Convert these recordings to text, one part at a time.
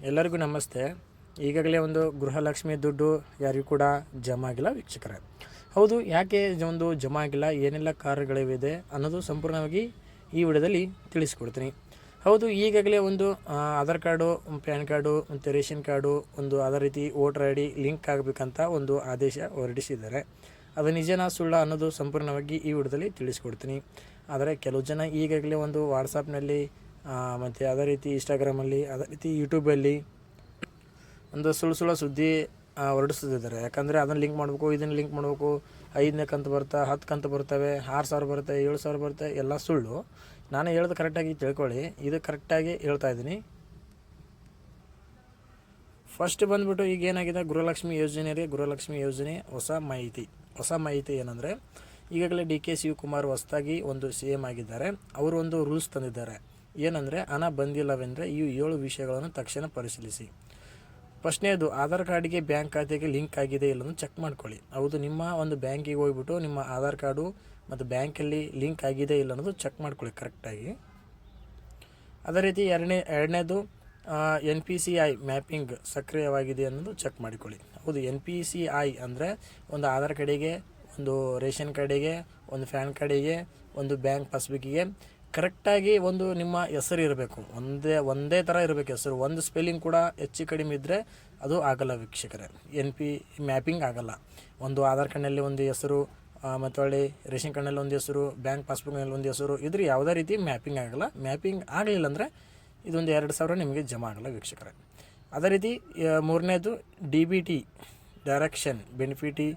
ಎಲ್ಲರಿಗೂ ನಮಸ್ತೆ. ಈಗಾಗಲೇ ಒಂದು ಗೃಹಲಕ್ಷ್ಮಿ ದುಡ್ಡು ಯಾರಿಗೂ ಕೂಡ ಜಮಾ ಆಗಿಲ್ಲ ವೀಕ್ಷಕರೇ. ಹೌದು, ಯಾಕೆ ಒಂದು ಜಮಾ ಆಗಿಲ್ಲ, ಏನೆಲ್ಲ ಕಾರಣಗಳಿವೆ ಅನ್ನೋದು ಸಂಪೂರ್ಣವಾಗಿ ಈ ವಿಡಿಯೋದಲ್ಲಿ ತಿಳಿಸ್ಕೊಡ್ತೀನಿ. ಹೌದು, ಈಗಾಗಲೇ ಒಂದು ಆಧಾರ್ ಕಾರ್ಡು, ಪ್ಯಾನ್ ಕಾರ್ಡು ಮತ್ತು ರೇಷನ್ ಕಾರ್ಡು ಒಂದು ಅದೇ ರೀತಿ ವೋಟರ್ ಐ ಡಿ ಲಿಂಕ್ ಆಗಬೇಕಂತ ಒಂದು ಆದೇಶ ಹೊರಡಿಸಿದ್ದಾರೆ. ಅದು ನಿಜನಾ ಸುಳ್ಳ ಅನ್ನೋದು ಸಂಪೂರ್ಣವಾಗಿ ಈ ವಿಡಿಯೋದಲ್ಲಿ ತಿಳಿಸ್ಕೊಡ್ತೀನಿ. ಆದರೆ ಕೆಲವು ಜನ ಈಗಾಗಲೇ ಒಂದು ವಾಟ್ಸಪ್ನಲ್ಲಿ ಮತ್ತು ಅದೇ ರೀತಿ ಇನ್ಸ್ಟಾಗ್ರಾಮಲ್ಲಿ, ಅದೇ ರೀತಿ ಯೂಟ್ಯೂಬಲ್ಲಿ ಒಂದು ಸುಳ್ಳು ಸುದ್ದಿ ಹೊರಡಿಸ್ತಿದ್ದಾರೆ. ಯಾಕಂದರೆ ಅದನ್ನು ಲಿಂಕ್ ಮಾಡಬೇಕು, ಇದನ್ನು ಲಿಂಕ್ ಮಾಡಬೇಕು, 5ನೇ ಕಂತು ಬರ್ತಾ 10 ಕಂತು ಬರ್ತವೆ, 6,000 ಬರುತ್ತೆ, 7,000 ಬರುತ್ತೆ, ಎಲ್ಲ ಸುಳ್ಳು. ನಾನು ಹೇಳೋದು ಕರೆಕ್ಟಾಗಿ ತಿಳ್ಕೊಳ್ಳಿ. ಇದು ಕರೆಕ್ಟಾಗಿ ಹೇಳ್ತಾ ಇದ್ದೀನಿ. ಫಸ್ಟ್ ಬಂದುಬಿಟ್ಟು ಈಗ ಏನಾಗಿದೆ, ಗೃಹಲಕ್ಷ್ಮಿ ಯೋಜನೆ ಹೊಸ ಮಾಹಿತಿ ಏನಂದರೆ, ಈಗಾಗಲೇ ಡಿ ಕೆ ಶಿವಕುಮಾರ್ ಹೊಸದಾಗಿ ಒಂದು CM ಆಗಿದ್ದಾರೆ. ಅವರು ಒಂದು ರೂಲ್ಸ್ ತಂದಿದ್ದಾರೆ. ಏನಂದರೆ, ಹಣ ಬಂದಿಲ್ಲವೆಂದರೆ ಈ 7 ವಿಷಯಗಳನ್ನು ತಕ್ಷಣ ಪರಿಶೀಲಿಸಿ. ಫಸ್ಟ್ನೇದು, ಆಧಾರ್ ಕಾರ್ಡಿಗೆ ಬ್ಯಾಂಕ್ ಖಾತೆಗೆ ಲಿಂಕ್ ಆಗಿದೆ ಇಲ್ಲನ್ನು ಚೆಕ್ ಮಾಡ್ಕೊಳ್ಳಿ. ಹೌದು, ನಿಮ್ಮ ಒಂದು ಬ್ಯಾಂಕಿಗೆ ಹೋಗ್ಬಿಟ್ಟು ನಿಮ್ಮ ಆಧಾರ್ ಕಾರ್ಡು ಮತ್ತು ಬ್ಯಾಂಕಲ್ಲಿ ಲಿಂಕ್ ಆಗಿದೆ ಇಲ್ಲ ಅನ್ನೋದು ಚೆಕ್ ಮಾಡ್ಕೊಳ್ಳಿ ಕರೆಕ್ಟಾಗಿ. ಅದೇ ರೀತಿ ಎರಡನೇದು NPCI ಮ್ಯಾಪಿಂಗ್ ಸಕ್ರಿಯವಾಗಿದೆ ಅನ್ನೋದು ಚೆಕ್ ಮಾಡಿಕೊಳ್ಳಿ. ಹೌದು, NPCI ಅಂದರೆ ಒಂದು ಆಧಾರ್ ಕಾರ್ಡಿಗೆ, ಒಂದು ರೇಷನ್ ಕಾರ್ಡಿಗೆ, ಒಂದು ಪ್ಯಾನ್ ಕಾರ್ಡಿಗೆ, ಒಂದು ಬ್ಯಾಂಕ್ ಪಾಸ್ಬುಕ್ಕಿಗೆ ಕರೆಕ್ಟಾಗಿ ಒಂದು ನಿಮ್ಮ ಹೆಸರು ಇರಬೇಕು. ಒಂದೇ ಥರ ಇರಬೇಕು ಹೆಸರು. ಒಂದು ಸ್ಪೆಲ್ಲಿಂಗ್ ಕೂಡ ಹೆಚ್ಚು ಕಡಿಮೆ ಇದ್ದರೆ ಅದು ಆಗಲ್ಲ ವೀಕ್ಷಕರೇ. ಮ್ಯಾಪಿಂಗ್ ಆಗಲ್ಲ. ಒಂದು ಆಧಾರ್ ಕಾರ್ಡ್ನಲ್ಲಿ ಒಂದು ಹೆಸರು ಮತ್ತು ಒಳ್ಳೆ ರೇಷನ್ ಕಾರ್ಡ್ನಲ್ಲಿ ಒಂದು ಹೆಸರು, ಬ್ಯಾಂಕ್ ಪಾಸ್ಬುಕ್ನಲ್ಲಿ ಒಂದು ಹೆಸರು ಇದ್ರೆ ಯಾವುದೇ ರೀತಿ ಮ್ಯಾಪಿಂಗ್ ಆಗಲ್ಲ. ಮ್ಯಾಪಿಂಗ್ ಆಗಲಿಲ್ಲ ಅಂದರೆ ಇದೊಂದು 2,000 ನಿಮಗೆ ಜಮಾ ಆಗಲ್ಲ ವೀಕ್ಷಕರೇ. ಅದೇ ರೀತಿ ಮೂರನೇದು DBT ಡೈರೆಕ್ಷನ್ ಬೆನಿಫಿಟಿ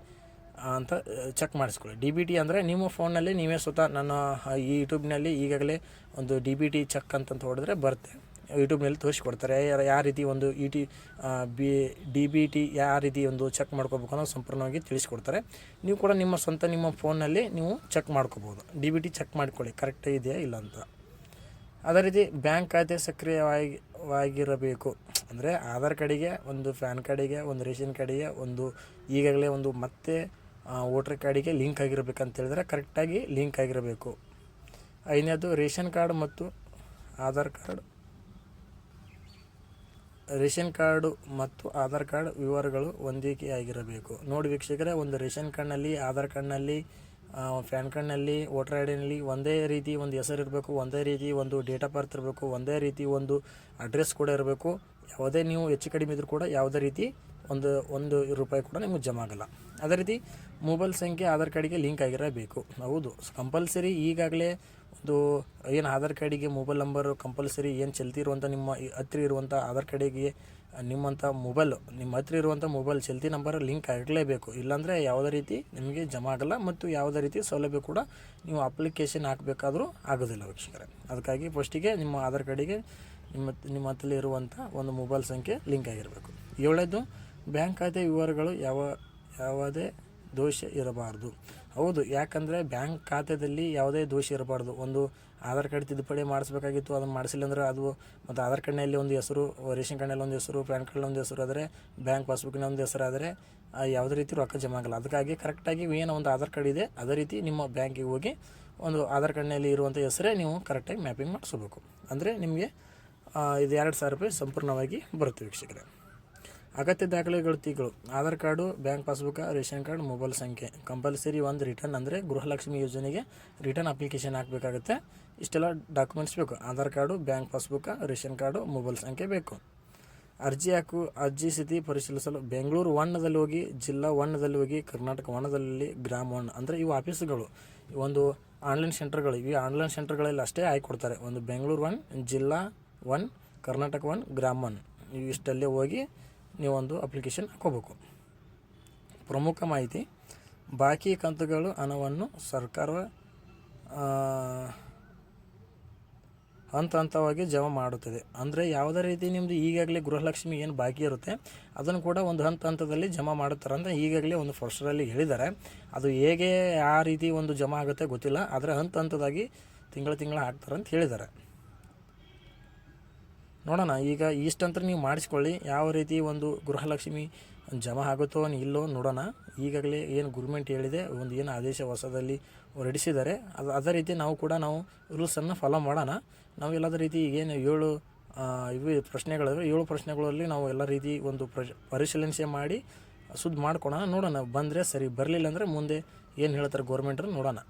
ಅಂತ ಚೆಕ್ ಮಾಡಿಸ್ಕೊಳ್ಳಿ. DBT ಅಂದರೆ ನಿಮ್ಮ ಫೋನ್ನಲ್ಲಿ ನೀವೇ ಸ್ವತಃ ನನ್ನ ಈ ಯೂಟ್ಯೂಬ್ನಲ್ಲಿ ಈಗಾಗಲೇ ಒಂದು DBT ಚೆಕ್ ಅಂತ ಹೊಡೆದ್ರೆ ಬರುತ್ತೆ. ಯೂಟ್ಯೂಬ್ನಲ್ಲಿ ತೋರಿಸ್ಕೊಡ್ತಾರೆ ಯಾವ ರೀತಿ ಒಂದು DBT ಯಾವ ರೀತಿ ಒಂದು ಚೆಕ್ ಮಾಡ್ಕೋಬೇಕು ಅನ್ನೋ ಸಂಪೂರ್ಣವಾಗಿ ತಿಳಿಸ್ಕೊಡ್ತಾರೆ. ನೀವು ಕೂಡ ನಿಮ್ಮ ಫೋನ್ನಲ್ಲಿ ನೀವು ಚೆಕ್ ಮಾಡ್ಕೋಬೋದು. DBT ಚೆಕ್ ಮಾಡ್ಕೊಳ್ಳಿ ಕರೆಕ್ಟ್ ಇದೆಯಾ ಇಲ್ಲ ಅಂತ. ಅದೇ ರೀತಿ ಬ್ಯಾಂಕ್ ಖಾತೆ ಸಕ್ರಿಯವಾಗಿರಬೇಕು. ಅಂದರೆ ಆಧಾರ್ ಕಾರ್ಡಿಗೆ, ಒಂದು ಪ್ಯಾನ್ ಕಾರ್ಡಿಗೆ, ಒಂದು ರೇಷನ್ ಕಾರ್ಡಿಗೆ, ಒಂದು ಈಗಾಗಲೇ ಒಂದು ಮತ್ತೆ ವೋಟರ್ ಕಾರ್ಡಿಗೆ ಲಿಂಕ್ ಆಗಿರಬೇಕಂತ ಹೇಳಿದ್ರೆ ಕರೆಕ್ಟಾಗಿ ಲಿಂಕ್ ಆಗಿರಬೇಕು. 5ನೇದು ರೇಷನ್ ಕಾರ್ಡ್ ಮತ್ತು ಆಧಾರ್ ಕಾರ್ಡ್ ವಿವರಗಳು ಹೊಂದಿಕೆಯಾಗಿರಬೇಕು. ನೋಡಿ ವೀಕ್ಷಕರೇ, ಒಂದು ರೇಷನ್ ಕಾರ್ಡ್ನಲ್ಲಿ, ಆಧಾರ್ ಕಾರ್ಡ್ನಲ್ಲಿ, ಪ್ಯಾನ್ ಕಾರ್ಡ್ನಲ್ಲಿ, ವೋಟರ್ ಐ ಡಿನಲ್ಲಿ ಒಂದೇ ರೀತಿ ಒಂದು ಹೆಸರು ಇರಬೇಕು, ಒಂದೇ ರೀತಿ ಒಂದು ಡೇಟ್ ಆಫ್ ಬರ್ತ್ ಇರಬೇಕು, ಒಂದೇ ರೀತಿ ಒಂದು ಅಡ್ರೆಸ್ ಕೂಡ ಇರಬೇಕು. ಯಾವುದೇ ನೀವು ಹೆಚ್ಚು ಕಡಿಮೆ ಇದ್ದರೂ ಕೂಡ ಯಾವುದೇ ರೀತಿ ಒಂದು ರೂಪಾಯಿ ಕೂಡ ನಿಮಗೆ ಜಮಾ ಆಗಲ್ಲ. ಅದೇ ರೀತಿ ಮೊಬೈಲ್ ಸಂಖ್ಯೆ ಆಧಾರ್ ಕಾರ್ಡಿಗೆ ಲಿಂಕ್ ಆಗಿರಬೇಕು. ಹೌದು, ಕಂಪಲ್ಸರಿ. ಈಗಾಗಲೇ ಒಂದು ಏನು ಆಧಾರ್ ಕಾರ್ಡಿಗೆ ಮೊಬೈಲ್ ನಂಬರು ಕಂಪಲ್ಸರಿ, ಏನು ಚಲ್ತಿರುವಂಥ ನಿಮ್ಮ ಹತ್ತಿರ ಇರುವಂಥ ಆಧಾರ್ ಕಾರ್ಡಿಗೆ ನಿಮ್ಮ ಹತ್ತಿರ ಇರುವಂಥ ಮೊಬೈಲ್ ಚಲ್ತಿ ನಂಬರ್ ಲಿಂಕ್ ಆಗಲೇಬೇಕು. ಇಲ್ಲಾಂದರೆ ಯಾವುದೇ ರೀತಿ ನಿಮಗೆ ಜಮಾ ಆಗಲ್ಲ ಮತ್ತು ಯಾವುದೇ ರೀತಿ ಸೌಲಭ್ಯ ಕೂಡ ನೀವು ಅಪ್ಲಿಕೇಶನ್ ಹಾಕಬೇಕಾದ್ರೂ ಆಗೋದಿಲ್ಲ ವೀಕ್ಷಕರೇ. ಅದಕ್ಕಾಗಿ ಫಸ್ಟಿಗೆ ನಿಮ್ಮ ಆಧಾರ್ ಕಾರ್ಡಿಗೆ ನಿಮ್ಮ ಹತ್ತಿರ ಇರುವಂಥ ಒಂದು ಮೊಬೈಲ್ ಸಂಖ್ಯೆ ಲಿಂಕ್ ಆಗಿರಬೇಕು. 7ನೇದು ಬ್ಯಾಂಕ್ ಖಾತೆ ವಿವರಗಳು ಯಾವುದೇ ದೋಷ ಇರಬಾರ್ದು. ಹೌದು, ಯಾಕಂದರೆ ಬ್ಯಾಂಕ್ ಖಾತೆಯಲ್ಲಿ ಯಾವುದೇ ದೋಷ ಇರಬಾರ್ದು. ಒಂದು ಆಧಾರ್ ಕಾರ್ಡ್ ತಿದ್ದುಪಡಿ ಮಾಡಿಸ್ಬೇಕಾಗಿತ್ತು, ಅದನ್ನು ಮಾಡಿಸಿಲ್ಲ ಅಂದರೆ ಅದು, ಮತ್ತು ಆಧಾರ್ ಕಾರ್ಡ್ನಲ್ಲಿ ಒಂದು ಹೆಸರು, ರೇಷನ್ ಕಾರ್ಡ್ನಲ್ಲಿ ಒಂದು ಹೆಸರು, ಪ್ಯಾನ್ ಕಾರ್ಡ್ನಲ್ಲಿ ಒಂದು ಹೆಸರು ಆದರೆ, ಬ್ಯಾಂಕ್ ಪಾಸ್ಬುಕ್ಕಿನ ಒಂದು ಹೆಸರು ಆದರೆ ಯಾವುದೇ ರೀತಿ ರೊಕ್ಕ ಜಮಾ ಆಗಲ್ಲ. ಅದಕ್ಕಾಗಿ ಕರೆಕ್ಟಾಗಿ ಏನು ಒಂದು ಆಧಾರ್ ಕಾರ್ಡ್ ಇದೆ ಅದೇ ರೀತಿ ನಿಮ್ಮ ಬ್ಯಾಂಕಿಗೆ ಹೋಗಿ ಒಂದು ಆಧಾರ್ ಕಾರ್ಡ್ನಲ್ಲಿ ಇರುವಂಥ ಹೆಸರೇ ನೀವು ಕರೆಕ್ಟಾಗಿ ಮ್ಯಾಪಿಂಗ್ ಮಾಡಿಸ್ಬೇಕು. ಅಂದರೆ ನಿಮಗೆ ಇದು 2,000 ರೂಪಾಯಿ ಸಂಪೂರ್ಣವಾಗಿ ಬರುತ್ತೆ ವೀಕ್ಷಕರೇ. ಅಗತ್ಯ ದಾಖಲೆಗಳು Aadhaar card, bank passbook, ration card, mobile ಸಂಖ್ಯೆ ಕಂಪಲ್ಸರಿ. ಒಂದು ರಿಟರ್ನ್ ಅಂದರೆ ಗೃಹಲಕ್ಷ್ಮಿ ಯೋಜನೆಗೆ ರಿಟರ್ನ್ ಅಪ್ಲಿಕೇಶನ್ ಹಾಕಬೇಕಾಗುತ್ತೆ. ಇಷ್ಟೆಲ್ಲ ಡಾಕ್ಯುಮೆಂಟ್ಸ್ ಬೇಕು. Aadhaar card, bank passbook, ration card, mobile ಸಂಖ್ಯೆ ಬೇಕು. ಅರ್ಜಿ ಸ್ಥಿತಿ ಪರಿಶೀಲಿಸಲು ಬೆಂಗಳೂರು 1ದಲ್ಲಿ ಹೋಗಿ, ಜಿಲ್ಲಾ 1ದಲ್ಲಿ ಹೋಗಿ, ಕರ್ನಾಟಕ 1ದಲ್ಲಿ, ಗ್ರಾಮ 1 ಅಂದರೆ ಇವು ಆಫೀಸ್ಗಳು, ಒಂದು ಆನ್ಲೈನ್ ಸೆಂಟರ್ಗಳು. ಈ ಆನ್ಲೈನ್ ಸೆಂಟರ್ಗಳಲ್ಲಿ ಅಷ್ಟೇ ಕೊಡ್ತಾರೆ. ಒಂದು ಬೆಂಗಳೂರು 1, ಜಿಲ್ಲಾ 1, ಕರ್ನಾಟಕ 1, ಗ್ರಾಮ 1 ಇವು ಇಷ್ಟಲ್ಲೇ ಹೋಗಿ ನೀವೊಂದು ಅಪ್ಲಿಕೇಶನ್ ಹಾಕೋಬೇಕು. ಪ್ರಮುಖ ಮಾಹಿತಿ, ಬಾಕಿ ಕಂತುಗಳು ಹಣವನ್ನು ಸರ್ಕಾರ ಹಂತವಾಗಿ ಜಮಾ ಮಾಡುತ್ತದೆ. ಅಂದರೆ ಯಾವುದೇ ರೀತಿ ನಿಮ್ಮದು ಈಗಾಗಲೇ ಗೃಹಲಕ್ಷ್ಮಿ ಏನು ಬಾಕಿ ಇರುತ್ತೆ ಅದನ್ನು ಕೂಡ ಒಂದು ಹಂತದಲ್ಲಿ ಜಮಾ ಮಾಡುತ್ತಾರೆ ಅಂತ ಈಗಾಗಲೇ ಒಂದು ಪೋಸ್ಟರಲ್ಲಿ ಹೇಳಿದ್ದಾರೆ. ಅದು ಹೇಗೆ ಯಾವ ರೀತಿ ಒಂದು ಜಮಾ ಆಗುತ್ತೆ ಗೊತ್ತಿಲ್ಲ, ಆದರೆ ಹಂತದಾಗಿ ತಿಂಗಳ ಹಾಕ್ತಾರೆ ಅಂತ ಹೇಳಿದ್ದಾರೆ. ನೋಡೋಣ, ಈಗ ಇಷ್ಟಂತ ನೀವು ಮಾಡಿಸ್ಕೊಳ್ಳಿ. ಯಾವ ರೀತಿ ಒಂದು ಗೃಹಲಕ್ಷ್ಮಿ ಜಮಾ ಆಗುತ್ತೋ ಇಲ್ಲೋ ನೋಡೋಣ. ಈಗಾಗಲೇ ಏನು ಗೌರ್ಮೆಂಟ್ ಹೇಳಿದೆ, ಒಂದು ಏನು ಆದೇಶ ಹೊಸದಲ್ಲಿ ಹೊರಡಿಸಿದ್ದಾರೆ, ಅದೇ ರೀತಿ ನಾವು ರೂಲ್ಸನ್ನು ಫಾಲೋ ಮಾಡೋಣ. ನಾವು ಎಲ್ಲದ ರೀತಿ ಏನು ಇವು ಪ್ರಶ್ನೆಗಳಿವೆ. 7 ಪ್ರಶ್ನೆಗಳಲ್ಲಿ ನಾವು ಎಲ್ಲ ರೀತಿ ಒಂದು ಪರಿಶೀಲನೆ ಮಾಡಿ ಸುದ್ದು ಮಾಡ್ಕೊಳೋಣ, ನೋಡೋಣ. ಬಂದರೆ ಸರಿ, ಬರಲಿಲ್ಲ ಅಂದರೆ ಮುಂದೆ ಏನು ಹೇಳ್ತಾರೆ ಗೌರ್ಮೆಂಟ್ರು ನೋಡೋಣ.